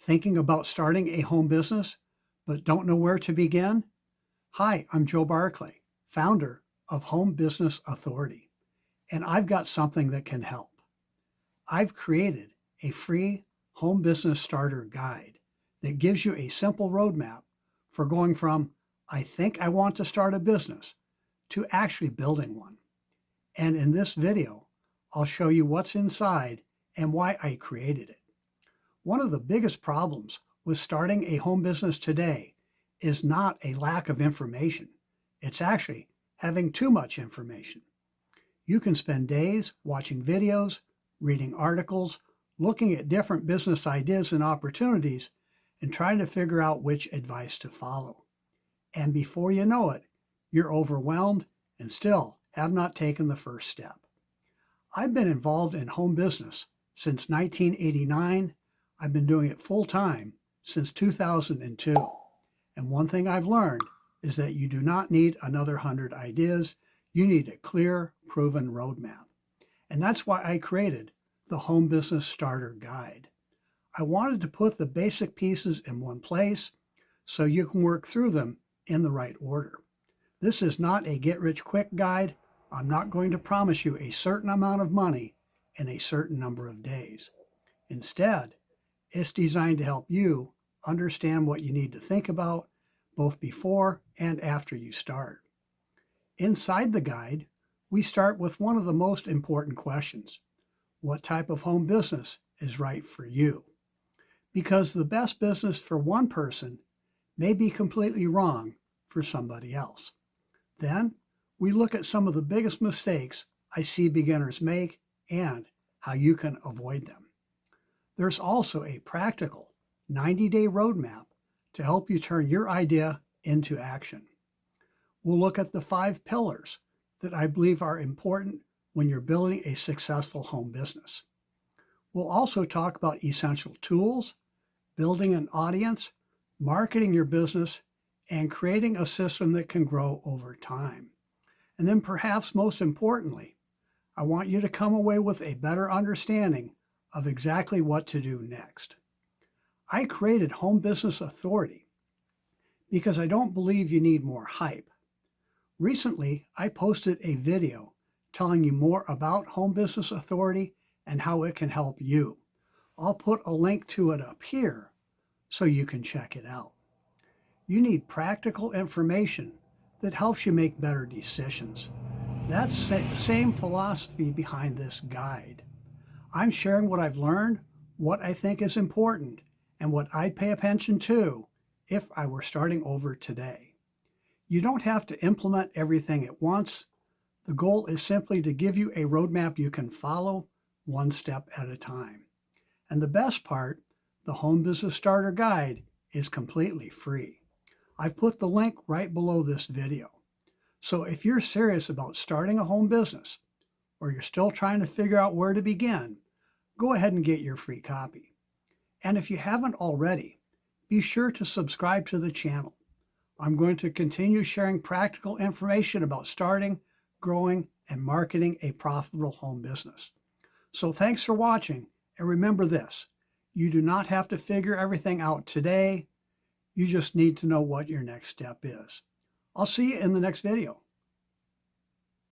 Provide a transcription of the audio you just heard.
Thinking about starting a home business but don't know where to begin? Hi, I'm Joe Barclay, founder of Home Business Authority, and I've got something that can help. I've created a free home business starter guide that gives you a simple roadmap for going from I think I want to start a business to actually building one. And in this video, I'll show you what's inside and why I created it. One of the biggest problems with starting a home business today is not a lack of information. It's actually having too much information. You can spend days watching videos, reading articles, looking at different business ideas and opportunities, and trying to figure out which advice to follow. And before you know it, you're overwhelmed and still have not taken the first step. I've been involved in home business since 1989. I've been doing it full time since 2002. And one thing I've learned is that you do not need another 100 ideas. You need a clear, proven roadmap. And that's why I created the Home Business Starter Guide. I wanted to put the basic pieces in one place so you can work through them in the right order. This is not a get-rich-quick guide. I'm not going to promise you a certain amount of money in a certain number of days. Instead, it's designed to help you understand what you need to think about both before and after you start. Inside the guide, we start with one of the most important questions. What type of home business is right for you? Because the best business for one person may be completely wrong for somebody else. Then we look at some of the biggest mistakes I see beginners make and how you can avoid them. There's also a practical 90-day roadmap to help you turn your idea into action. We'll look at the 5 pillars that I believe are important when you're building a successful home business. We'll also talk about essential tools, building an audience, marketing your business, and creating a system that can grow over time. And then perhaps most importantly, I want you to come away with a better understanding of exactly what to do next. I created Home Business Authority because I don't believe you need more hype. Recently, I posted a video telling you more about Home Business Authority and how it can help you. I'll put a link to it up here so you can check it out. You need practical information that helps you make better decisions. That's the same philosophy behind this guide. I'm sharing what I've learned, what I think is important, and what I'd pay attention to if I were starting over today. You don't have to implement everything at once. The goal is simply to give you a roadmap you can follow one step at a time. And the best part, the Home Business Starter Guide is completely free. I've put the link right below this video. So if you're serious about starting a home business, or you're still trying to figure out where to begin, go ahead and get your free copy. And if you haven't already, be sure to subscribe to the channel. I'm going to continue sharing practical information about starting, growing, and marketing a profitable home business. So thanks for watching, and remember this, you do not have to figure everything out today. You just need to know what your next step is. I'll see you in the next video.